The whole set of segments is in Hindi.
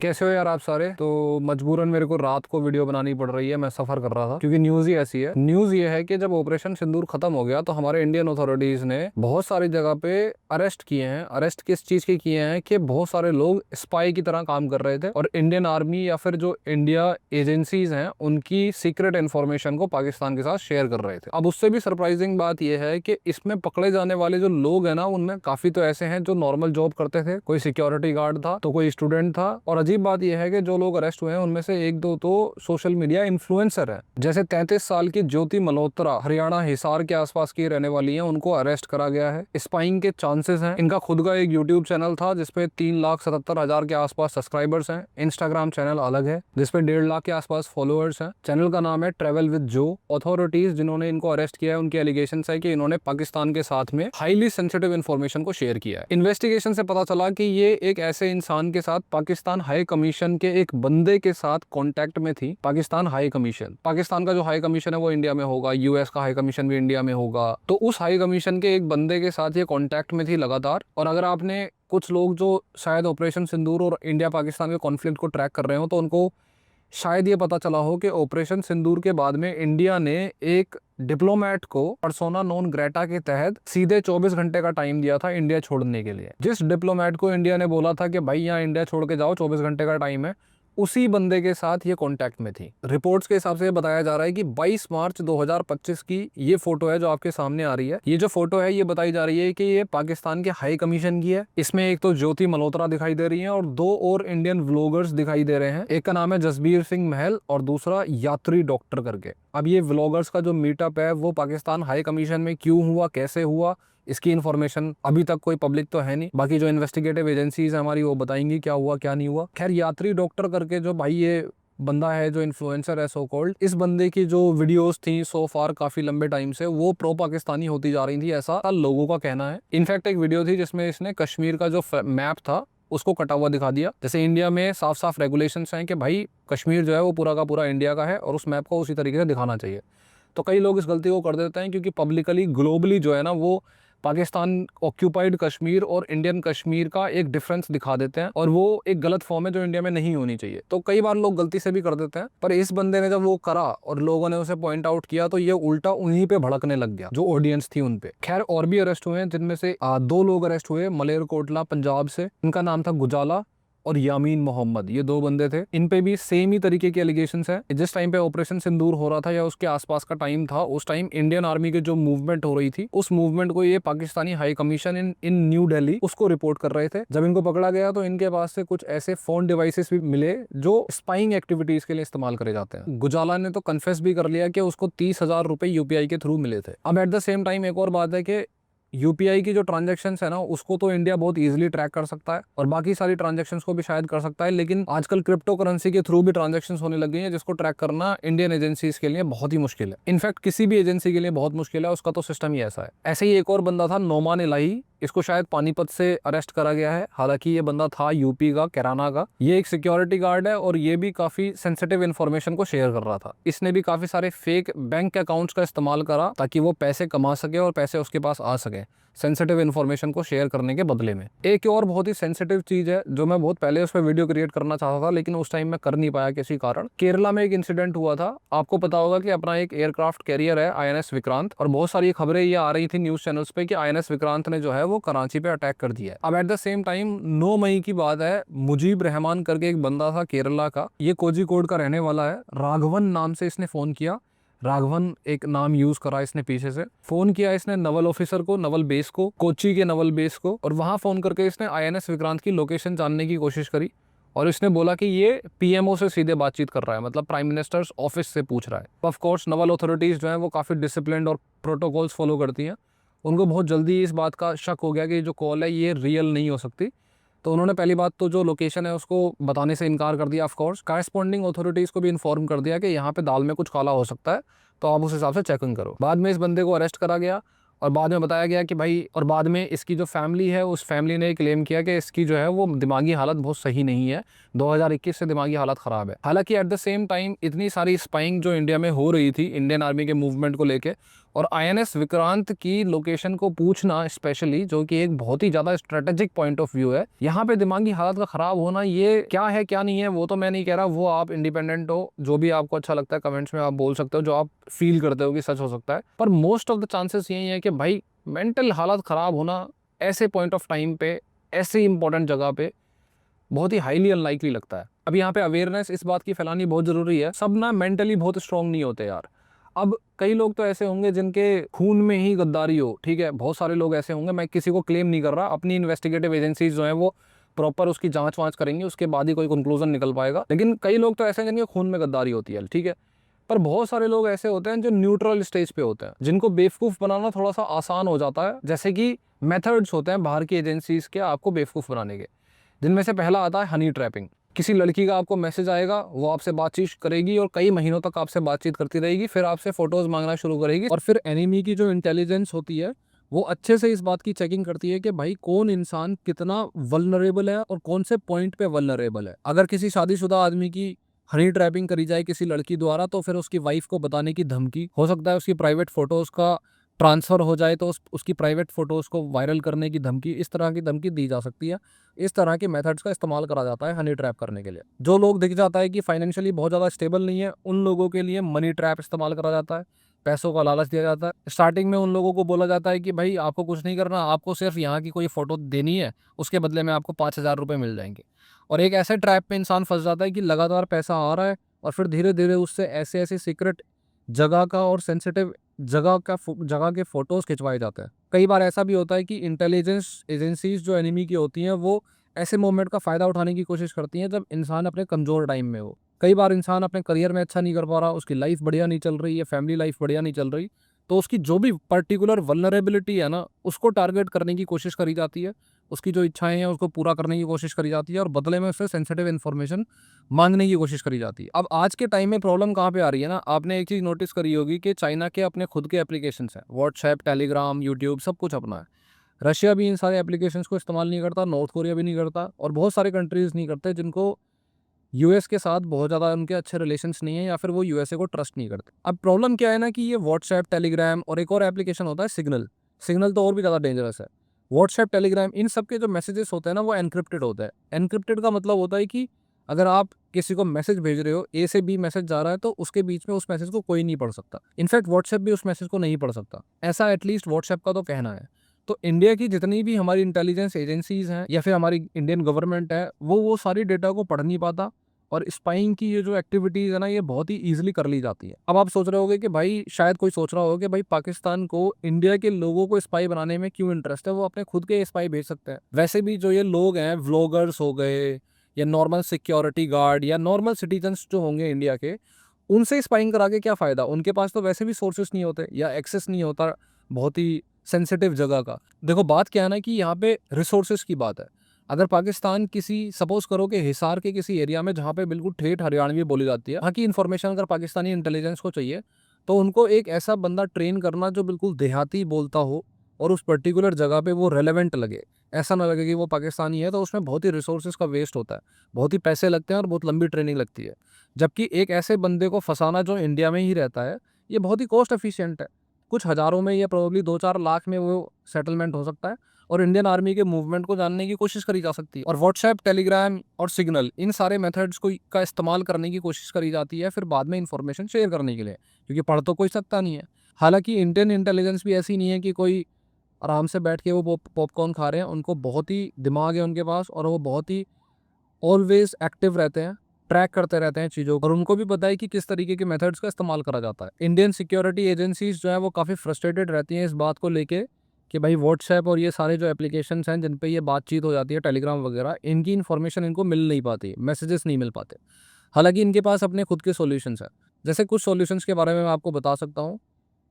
कैसे हो यार आप सारे। तो मजबूरन मेरे को रात को वीडियो बनानी पड़ रही है, मैं सफर कर रहा था क्योंकि न्यूज ही ऐसी है। न्यूज ये है कि जब ऑपरेशन सिंदूर खत्म हो गया तो हमारे इंडियन अथॉरिटीज ने बहुत सारी जगह पे अरेस्ट किए हैं। अरेस्ट किस चीज के किए हैं कि बहुत सारे लोग स्पाई की तरह काम कर रहे थे और इंडियन आर्मी या फिर जो इंडिया एजेंसीज हैं उनकी सीक्रेट इन्फॉर्मेशन को पाकिस्तान के साथ शेयर कर रहे थे। अब उससे भी सरप्राइजिंग बात यह है कि इसमें पकड़े जाने वाले जो लोग हैं ना, उनमें काफी तो ऐसे हैं जो नॉर्मल जॉब करते थे, कोई सिक्योरिटी गार्ड था तो कोई स्टूडेंट था। और अजीब बात यह है कि जो लोग अरेस्ट हुए हैं उनमें से एक दो तो सोशल मीडिया इन्फ्लुएंसर है। जैसे 33 साल की ज्योति मल्होत्रा हरियाणा हिसार के आसपास की रहने वाली है, उनको अरेस्ट करा गया है। स्पाइंग के चांसेस हैं। इनका खुद का एक यूट्यूब चैनल था जिसपे 3,77,000 के आसपास सब्सक्राइबर्स हैं। इंस्टाग्राम चैनल अलग है जिसपे 1.5 लाख के आसपास फॉलोअर्स हैं। चैनल का नाम है ट्रेवल विद जो। अथॉरिटीज जिन्होंने इनको अरेस्ट किया है उनके एलिगेशन है कि इन्होंने पाकिस्तान के साथ में हाईली सेंसिटिव इन्फॉर्मेशन को शेयर किया है। इन्वेस्टिगेशन से पता चला कि ये एक ऐसे इंसान के साथ पाकिस्तान हाई कमीशन के एक बंदे के साथ कांटेक्ट में थी। पाकिस्तान हाई कमीशन, पाकिस्तान का जो हाई कमीशन है वो इंडिया में होगा, यूएस का हाई कमीशन भी इंडिया में होगा। तो उस हाई कमीशन के एक बंदे के साथ ये कांटेक्ट में थी लगातार। और अगर आपने कुछ लोग जो शायद ऑपरेशन सिंदूर और इंडिया पाकिस्तान के कॉन्फ्लिक्ट को ट्रैक कर रहे हो तो उनको शायद ये पता चला हो कि ऑपरेशन सिंदूर के बाद में इंडिया ने एक डिप्लोमेट को पर्सोना नॉन ग्रेटा के तहत सीधे 24 घंटे का टाइम दिया था इंडिया छोड़ने के लिए। जिस डिप्लोमेट को इंडिया ने बोला था कि भाई यहाँ इंडिया छोड़ के जाओ, 24 घंटे का टाइम है, उसी बंदे के साथ ये कांटेक्ट में थी। रिपोर्ट्स के हिसाब से बताया जा रहा है कि 22 मार्च 2025 की ये फोटो है जो आपके सामने आ रही है। ये जो फोटो है ये बताई जा रही है कि ये पाकिस्तान के हाई कमीशन की है। इसमें एक तो ज्योति मल्होत्रा दिखाई दे रही है और दो और इंडियन व्लॉगर्स दिखाई दे रहे हैं। एक का नाम है जसबीर सिंह महल और दूसरा यात्री डॉक्टर करके। अब ये व्लॉगर्स का जो मीटअप है वो पाकिस्तान हाई कमीशन में क्यों हुआ, कैसे हुआ, इसकी इन्फॉर्मेशन अभी तक कोई पब्लिक तो है नहीं। बाकी जो इन्वेस्टिगेटिव एजेंसीज है हमारी वो बताएंगी क्या हुआ क्या नहीं हुआ। खैर, यात्री डॉक्टर करके जो भाई ये बंदा है जो इन्फ्लुएंसर है सो कॉल्ड, इस बंदे की जो वीडियोस थी सो फार काफी लंबे टाइम से वो प्रो पाकिस्तानी होती जा रही थी, ऐसा लोगों का कहना है। इनफैक्ट एक वीडियो थी जिसमें इसने कश्मीर का जो मैप था उसको कटा हुआ दिखा दिया। जैसे इंडिया में साफ साफ रेगुलेशंस हैं कि भाई कश्मीर जो है वो पूरा का पूरा इंडिया का है और उस मैप को उसी तरीके से दिखाना चाहिए। तो कई लोग इस गलती को कर देते हैं क्योंकि पब्लिकली ग्लोबली जो है ना वो पाकिस्तान ऑक्यूपाइड कश्मीर और इंडियन कश्मीर का एक डिफरेंस दिखा देते हैं और वो एक गलत फॉर्म है जो इंडिया में नहीं होनी चाहिए। तो कई बार लोग गलती से भी कर देते हैं, पर इस बंदे ने जब वो करा और लोगों ने उसे पॉइंट आउट किया तो ये उल्टा उन्हीं पे भड़कने लग गया जो ऑडियंस थी उन पे। खैर, और भी अरेस्ट हुए हैं जिनमें से 2 लोग अरेस्ट हुए मलेरकोटला पंजाब से। इनका नाम था गुजाला और यामीन मोहम्मद, ये 2 बंदे थे। इन पे भी सेम ही तरीके के एलिगेशंस हैं। जिस टाइम पे ऑपरेशन सिंदूर हो रहा था या उसके आसपास का टाइम था, उस टाइम इंडियन आर्मी की जो मूवमेंट हो रही थी उस मूवमेंट को ये पाकिस्तानी हाई कमीशन इन न्यू दिल्ली उसको रिपोर्ट कर रहे थे। जब इनको पकड़ा गया तो इनके पास से कुछ ऐसे फोन डिवाइसेस भी मिले जो स्पाइंग एक्टिविटीज के लिए इस्तेमाल करे जाते हैं। गुजाला ने तो कन्फेस भी कर लिया कि उसको 30,000 रुपए यूपीआई के थ्रू मिले थे। अब एट द सेम टाइम एक और बात है कि यूपीआई की जो ट्रांजैक्शंस है ना उसको तो इंडिया बहुत इजीली ट्रैक कर सकता है और बाकी सारी ट्रांजैक्शंस को भी शायद कर सकता है, लेकिन आजकल क्रिप्टो करेंसी के थ्रू भी ट्रांजैक्शंस होने लग गई हैं जिसको ट्रैक करना इंडियन एजेंसीज के लिए बहुत ही मुश्किल है। इनफैक्ट किसी भी एजेंसी के लिए बहुत मुश्किल है, उसका तो सिस्टम ही ऐसा है। ऐसे ही एक और बंदा था नोमान इलाही, इसको शायद पानीपत से अरेस्ट करा गया है। हालांकि ये बंदा था यूपी का, कैराना का। ये एक सिक्योरिटी गार्ड है और ये भी काफी सेंसिटिव इन्फॉर्मेशन को शेयर कर रहा था। इसने भी काफी सारे फेक बैंक अकाउंट्स का इस्तेमाल करा ताकि वो पैसे कमा सके और पैसे उसके पास आ सके सेंसिटिव इन्फॉर्मेशन को शेयर करने के बदले में। एक और बहुत ही सेंसिटिव चीज है जो मैं बहुत पहले उस पर वीडियो क्रिएट करना चाहता था लेकिन उस टाइम मैं कर नहीं पाया किसी कारण। केरला में एक इंसिडेंट हुआ था। आपको पता होगा कि अपना एक एयरक्राफ्ट कैरियर है आईएनएस विक्रांत, और बहुत सारी खबरें ये आ रही थी न्यूज चैनल्स पे कि आईएनएस विक्रांत ने जो है वो कराची पे अटैक कर दिया है। अब एट द सेम टाइम 9 मई की बात है, मुजीब रहमान करके एक बंदा था केरला का, ये कोझिकोड का रहने वाला है। राघवन नाम से इसने फोन किया। राघवन एक नाम यूज करा इसने, पीछे से फोन किया इसने नवल ऑफिसर को, नवल बेस को, कोची के नवल बेस को, और वहां फोन करके इसने आईएनएस विक्रांत की लोकेशन जानने की कोशिश करी और इसने बोला कि ये पीएमओ से सीधे बातचीत कर रहा है, मतलब प्राइम मिनिस्टर्स ऑफिस से पूछ रहा है। ऑफ कोर्स नवल अथॉरिटीज जो है वो काफी डिसिप्लिन और प्रोटोकॉल्स फॉलो करती हैं। उनको बहुत जल्दी इस बात का शक हो गया कि जो कॉल है ये रियल नहीं हो सकती, तो उन्होंने पहली बात तो जो लोकेशन है उसको बताने से इनकार कर दिया। ऑफ कोर्स कॉरेस्पॉन्डिंग अथॉरिटीज को भी इन्फॉर्म कर दिया कि यहाँ पे दाल में कुछ काला हो सकता है, तो आप उस हिसाब से चेकिंग करो। बाद में इस बंदे को अरेस्ट करा गया और बाद में बताया गया कि भाई, और बाद में इसकी जो फैमिली है उस फैमिली ने क्लेम किया कि इसकी जो है वो दिमागी हालत बहुत सही नहीं है, 2021 से दिमागी हालत ख़राब है। हालांकि एट द सेम टाइम इतनी सारी स्पाइंग जो इंडिया में हो रही थी इंडियन आर्मी के मूवमेंट को लेके, और INS विक्रांत की लोकेशन को पूछना स्पेशली, जो कि एक बहुत ही ज़्यादा स्ट्रेटेजिक पॉइंट ऑफ व्यू है, यहाँ पे दिमागी हालत का ख़राब होना, ये क्या है क्या नहीं है वो तो मैं नहीं कह रहा, वो आप इंडिपेंडेंट हो, जो भी आपको अच्छा लगता है कमेंट्स में आप बोल सकते हो, जो आप फील करते हो कि सच हो सकता है। पर मोस्ट ऑफ द चांसेस यही है कि भाई मेंटल हालत ख़राब होना ऐसे पॉइंट ऑफ टाइम पे, ऐसे इंपॉर्टेंट जगह पे बहुत ही हाईली अनलाइकली लगता है। अब यहाँ पे अवेयरनेस इस बात की फैलानी बहुत ज़रूरी है। सब ना मेंटली बहुत स्ट्रांग नहीं होते यार। अब कई लोग तो ऐसे होंगे जिनके खून में ही गद्दारी हो, ठीक है, बहुत सारे लोग ऐसे होंगे, मैं किसी को क्लेम नहीं कर रहा, अपनी इन्वेस्टिगेटिव एजेंसीज जो हैं वो प्रॉपर उसकी जांच वांच करेंगी, उसके बाद ही कोई कंक्लूजन निकल पाएगा। लेकिन कई लोग तो ऐसे हैं जिनके खून में गद्दारी होती है, ठीक है। पर बहुत सारे लोग ऐसे होते हैं जो न्यूट्रल स्टेज पे होते हैं, जिनको बेवकूफ़ बनाना थोड़ा सा आसान हो जाता है। जैसे कि मेथड्स होते हैं बाहर की एजेंसीज के आपको बेवकूफ़ बनाने के, जिनमें से पहला आता है हनी ट्रैपिंग। किसी लड़की का आपको मैसेज आएगा, वो आपसे बातचीत करेगी और कई महीनों तक आपसे बातचीत करती रहेगी, फिर आपसे फोटोज मांगना शुरू करेगी, और फिर एनिमी की जो इंटेलिजेंस होती है वो अच्छे से इस बात की चेकिंग करती है कि भाई कौन इंसान कितना वल्नरेबल है और कौन से पॉइंट पे वल्नरेबल है। अगर किसी शादीशुदा आदमी की हनी ट्रैपिंग करी जाए किसी लड़की द्वारा, तो फिर उसकी वाइफ को बताने की धमकी, हो सकता है उसकी प्राइवेट फोटोज का ट्रांसफ़र हो जाए तो उसकी प्राइवेट फ़ोटोज़ को वायरल करने की धमकी, इस तरह की धमकी दी जा सकती है। इस तरह के मेथड्स का इस्तेमाल करा जाता है हनी ट्रैप करने के लिए। जो लोग दिख जाता है कि फाइनेंशियली बहुत ज़्यादा स्टेबल नहीं है, उन लोगों के लिए मनी ट्रैप इस्तेमाल करा जाता है, पैसों का लालच दिया जाता है। स्टार्टिंग में उन लोगों को बोला जाता है कि भाई आपको कुछ नहीं करना, आपको सिर्फ यहाँ की कोई फ़ोटो देनी है, उसके बदले में आपको 5,000 रुपये मिल जाएंगे। और एक ऐसे ट्रैप में इंसान फंस जाता है कि लगातार पैसा आ रहा है और फिर धीरे धीरे उससे ऐसे ऐसे सीक्रेट जगह का और सेंसिटिव जगह के फ़ोटोज़ खिंचवाए जाते हैं। कई बार ऐसा भी होता है कि इंटेलिजेंस एजेंसीज़ जो एनिमी की होती हैं, वो ऐसे मोमेंट का फ़ायदा उठाने की कोशिश करती हैं जब इंसान अपने कमज़ोर टाइम में हो। कई बार इंसान अपने करियर में अच्छा नहीं कर पा रहा, उसकी लाइफ़ बढ़िया नहीं चल रही है, फैमिली लाइफ़ बढ़िया नहीं चल रही, तो उसकी जो भी पर्टिकुलर वल्नरेबिलिटी है ना, उसको टारगेट करने की कोशिश करी जाती है। उसकी जो इच्छाएँ हैं, उसको पूरा करने की कोशिश करी जाती है और बदले में उससे सेंसिटिव इन्फॉर्मेशन माँगने की कोशिश करी जाती है। अब आज के टाइम में प्रॉब्लम कहाँ पे आ रही है ना, आपने एक चीज़ नोटिस करी होगी कि चाइना के अपने खुद के एप्लीकेशंस हैं, व्हाट्सएप, टेलीग्राम, यूट्यूब, सब कुछ अपना है। रशिया भी इन सारे एप्लीकेशंस को इस्तेमाल नहीं करता, नॉर्थ कोरिया भी नहीं करता, और बहुत सारे कंट्रीज़ नहीं करते जिनको यूएस के साथ बहुत ज़्यादा उनके अच्छे रिलेशंस नहीं है, या फिर वो यूएसए को ट्रस्ट नहीं करते। अब प्रॉब्लम क्या है ना कि ये व्हाट्सएप, टेलीग्राम और एक और एप्लीकेशन होता है सिग्नल। सिग्नल तो और भी ज़्यादा डेंजरस है। व्हाट्सएप, टेलीग्राम, इन सब के जो मैसेजेस होते हैं ना, वो एन्क्रिप्टेड होते हैं। एन्क्रिप्टेड का मतलब होता है कि अगर आप किसी को मैसेज भेज रहे हो, ए से बी मैसेज जा रहा है, तो उसके बीच में उस मैसेज को कोई नहीं पढ़ सकता। इनफैक्ट व्हाट्सएप भी उस मैसेज को नहीं पढ़ सकता, ऐसा एटलीस्ट व्हाट्सएप का तो कहना है। तो इंडिया की जितनी भी हमारी इंटेलिजेंस एजेंसीज हैं या फिर हमारी इंडियन गवर्नमेंट है, वो सारी डेटा को पढ़ नहीं पाता, और स्पाइंग की ये जो एक्टिविटीज़ है ना, ये बहुत ही ईज़िली कर ली जाती है। अब आप सोच रहे होगे कि भाई, शायद कोई सोच रहा होगा कि भाई पाकिस्तान को इंडिया के लोगों को स्पाई बनाने में क्यों इंटरेस्ट है, वो अपने खुद के स्पाई भेज सकते हैं। वैसे भी जो ये लोग हैं, व्लॉगर्स हो गए या नॉर्मल सिक्योरिटी गार्ड या नॉर्मल सिटीजन्स जो होंगे इंडिया के, उनसे स्पाइंग करा के क्या फ़ायदा? उनके पास तो वैसे भी सोर्सेस नहीं होते या एक्सेस नहीं होता बहुत ही सेंसिटिव जगह का। देखो बात क्या है ना कि यहाँ पे रिसोर्सेज की बात है। अगर पाकिस्तान किसी, सपोज करो कि हिसार के किसी एरिया में जहाँ पे बिल्कुल ठेठ हरियाणवी बोली जाती है, वहाँ की इन्फॉर्मेशन अगर पाकिस्तानी इंटेलिजेंस को चाहिए, तो उनको एक ऐसा बंदा ट्रेन करना जो बिल्कुल देहाती बोलता हो और उस पर्टिकुलर जगह पे वो रेलेवेंट लगे, ऐसा ना लगे कि वो पाकिस्तानी है, तो उसमें बहुत ही रिसोर्सेज का वेस्ट होता है, बहुत ही पैसे लगते हैं और बहुत लंबी ट्रेनिंग लगती है। जबकि एक ऐसे बंदे को फंसाना जो इंडिया में ही रहता है, ये बहुत ही कॉस्ट एफिशिएंट है। कुछ हज़ारों में या प्रोबेबली 2-4 लाख में वो सेटलमेंट हो सकता है, और इंडियन आर्मी के मूवमेंट को जानने की कोशिश करी जा सकती है। और व्हाट्सएप, टेलीग्राम और सिग्नल, इन सारे मेथड्स को का इस्तेमाल करने की कोशिश करी जाती है फिर बाद में इन्फॉर्मेशन शेयर करने के लिए, क्योंकि पढ़ तो कोई सकता नहीं है। हालांकि इंडियन इंटेलिजेंस भी ऐसी नहीं है कि कोई आराम से बैठ के वो पॉपकॉर्न खा रहे हैं, उनको बहुत ही दिमाग है उनके पास, और वो बहुत ही ऑलवेज एक्टिव रहते हैं, ट्रैक करते रहते हैं चीज़ों को, और उनको भी पता है कि किस तरीके के मेथड्स का इस्तेमाल करा जाता है। इंडियन सिक्योरिटी एजेंसीज जो है वो काफ़ी फ्रस्ट्रेटेड रहती हैं इस बात को लेके कि भाई व्हाट्सएप और ये सारे जो एप्लीकेशंस हैं जिन पे ये बातचीत हो जाती है, टेलीग्राम वगैरह, इनकी इन्फॉर्मेशन इनको मिल नहीं पाती, मैसेजेस नहीं मिल पाते। हालांकि इनके पास अपने खुद के सॉल्यूशंस हैं। जैसे कुछ सॉल्यूशंस के बारे में मैं आपको बता सकता हूँ।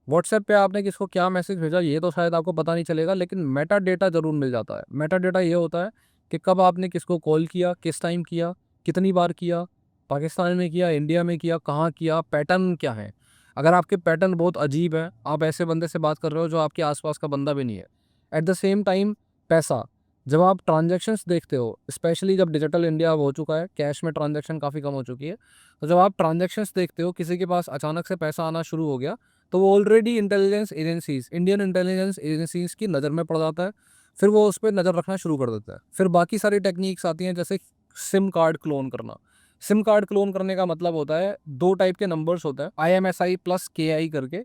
व्हाट्सएप पे आपने किसको क्या मैसेज भेजा ये तो शायद आपको पता नहीं चलेगा, लेकिन मेटा डेटा ज़रूर मिल जाता है। मेटा डेटा ये होता है कि कब आपने किसको कॉल किया, किस टाइम किया, कितनी बार किया, पाकिस्तान में किया, इंडिया में किया, कहाँ किया, पैटर्न क्या है। अगर आपके पैटर्न बहुत अजीब है, आप ऐसे बंदे से बात कर रहे हो जो आपके आसपास का बंदा भी नहीं है। एट द सेम टाइम पैसा, जब आप ट्रांजैक्शंस देखते हो, स्पेशली जब डिजिटल इंडिया हो चुका है, कैश में ट्रांजैक्शन काफ़ी कम हो चुकी है, तो जब आप ट्रांजैक्शंस देखते हो, किसी के पास अचानक से पैसा आना शुरू हो गया, तो वो already intelligence agencies, Indian intelligence agencies की नज़र में पड़ जाता है। फिर वो उस पे नज़र रखना शुरू कर देता है। फिर बाकी सारी टेक्निक्स आती हैं, जैसे सिम कार्ड क्लोन करना। सिम कार्ड क्लोन करने का मतलब होता है, 2 टाइप के नंबर्स होते हैं, IMSI प्लस KI करके।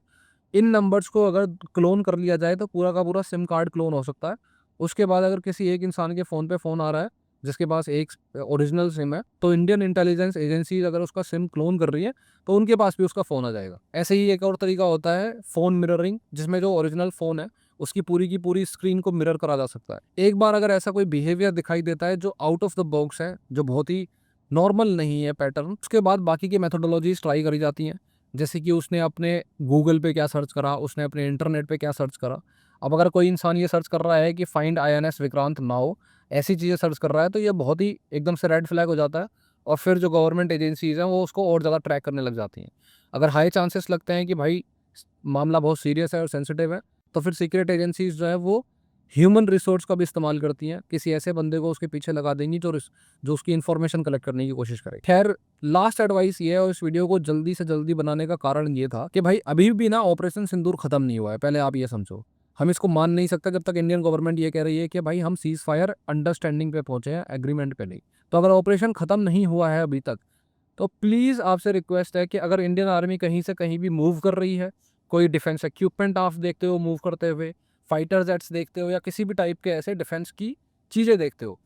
इन नंबर्स को अगर क्लोन कर लिया जाए तो पूरा का पूरा सिम कार्ड क्लोन हो सकता है। उसके बाद अगर किसी एक इंसान के फ़ोन पे फ़ोन आ रहा है, जिसके पास एक ओरिजिनल सिम है, तो इंडियन इंटेलिजेंस एजेंसीज़ अगर उसका सिम क्लोन कर रही है, तो उनके पास भी उसका फ़ोन आ जाएगा। ऐसे ही एक और तरीका होता है फ़ोन मिररिंग, जिसमें जो ओरिजिनल फ़ोन है, उसकी पूरी की पूरी स्क्रीन को मिरर करा जा सकता है। एक बार अगर ऐसा कोई बिहेवियर दिखाई देता है जो आउट ऑफ द बॉक्स है, जो बहुत ही नॉर्मल नहीं है पैटर्न, उसके बाद बाकी की मेथोडोलॉजीज़ ट्राई करी जाती हैं। जैसे कि उसने अपने गूगल पे क्या सर्च करा, उसने अपने इंटरनेट पे क्या सर्च करा। अब अगर कोई इंसान ये सर्च कर रहा है कि फाइंड INS विक्रांत नाउ, ऐसी चीज़ें सर्च कर रहा है, तो ये बहुत ही एकदम से रेड फ्लैग हो जाता है और फिर जो गवर्नमेंट एजेंसीज़ हैं वो उसको और ज़्यादा ट्रैक करने लग जाती हैं। अगर हाई चांसेस लगते हैं कि भाई मामला बहुत सीरियस है और सेंसिटिव है, तो फिर सीक्रेट एजेंसीज़ जो है वो ह्यूमन रिसोर्स का भी इस्तेमाल करती हैं। किसी ऐसे बंदे को उसके पीछे लगा देंगी जो उसकी इन्फॉर्मेशन कलेक्ट करने की कोशिश करे। खैर, लास्ट एडवाइस ये है, और इस वीडियो को जल्दी से जल्दी बनाने का कारण ये था कि भाई अभी भी ना ऑपरेशन सिंदूर खत्म नहीं हुआ है, पहले आप ये समझो। हम इसको मान नहीं सकते जब तक इंडियन गवर्नमेंट ये कह रही है कि भाई हम सीज़ फायर अंडरस्टैंडिंग पे पहुंचे हैं, एग्रीमेंट पे नहीं। तो अगर ऑपरेशन खत्म नहीं हुआ है अभी तक, तो प्लीज़ आपसे रिक्वेस्ट है कि अगर इंडियन आर्मी कहीं से कहीं भी मूव कर रही है, कोई डिफेंस इक्विपमेंट आप देखते हो मूव करते हुए, फाइटर जेट्स देखते हो या किसी भी टाइप के ऐसे डिफेंस की चीज़ें देखते हो,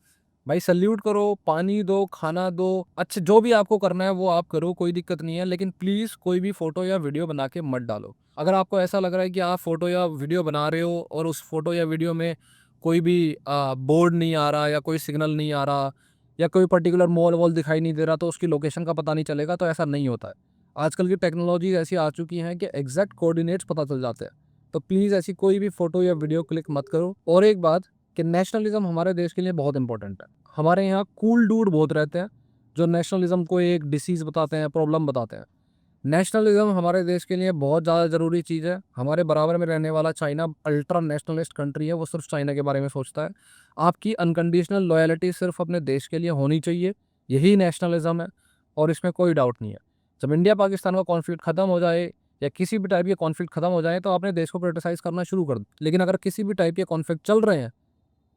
भाई सल्यूट करो, पानी दो, खाना दो, अच्छा जो भी आपको करना है वो आप करो, कोई दिक्कत नहीं है। लेकिन प्लीज़ कोई भी फ़ोटो या वीडियो बना के मत डालो। अगर आपको ऐसा लग रहा है कि आप फ़ोटो या वीडियो बना रहे हो और उस फ़ोटो या वीडियो में कोई भी बोर्ड नहीं आ रहा या कोई सिग्नल नहीं आ रहा या कोई पर्टिकुलर मॉल वॉल दिखाई नहीं दे रहा, तो उसकी लोकेशन का पता नहीं चलेगा, तो ऐसा नहीं होता है। आजकल की टेक्नोलॉजी ऐसी आ चुकी हैं कि एग्जैक्ट कोऑर्डिनेट्स पता चल जाते हैं। तो प्लीज़ ऐसी कोई भी फ़ोटो या वीडियो क्लिक मत करो। और एक बात कि नेशनलिज्म हमारे देश के लिए बहुत इंपॉर्टेंट है। हमारे यहाँ कूल डूड बहुत रहते हैं जो नेशनलिज्म को एक डिसीज़ बताते हैं, प्रॉब्लम बताते हैं। नेशनलिज्म हमारे देश के लिए बहुत ज़्यादा ज़रूरी चीज़ है। हमारे बराबर में रहने वाला चाइना अल्ट्रा नेशनलिस्ट कंट्री है, वो सिर्फ चाइना के बारे में सोचता है। आपकी अनकंडीशनल लॉयल्टी सिर्फ अपने देश के लिए होनी चाहिए, यही नेशनलिज्म है और इसमें कोई डाउट नहीं है। जब इंडिया पाकिस्तान का कॉन्फ्लिक्ट ख़त्म हो जाए या किसी भी टाइप के कॉन्फ्लिक्ट ख़त्म हो जाए, तो अपने देश को क्रिटिसाइज़ करना शुरू कर दो। लेकिन अगर किसी भी टाइप के कॉन्फ्लिक्ट चल रहे हैं,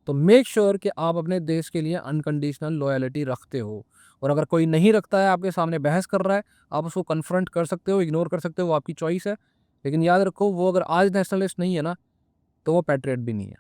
तो मेक श्योर कि आप अपने देश के लिए अनकंडीशनल लॉयल्टी रखते हो। और अगर कोई नहीं रखता है, आपके सामने बहस कर रहा है, आप उसको कन्फ्रंट कर सकते हो, इग्नोर कर सकते हो, वो आपकी चॉइस है। लेकिन याद रखो, वो अगर आज नेशनलिस्ट नहीं है ना, तो वो पैट्रियट भी नहीं है।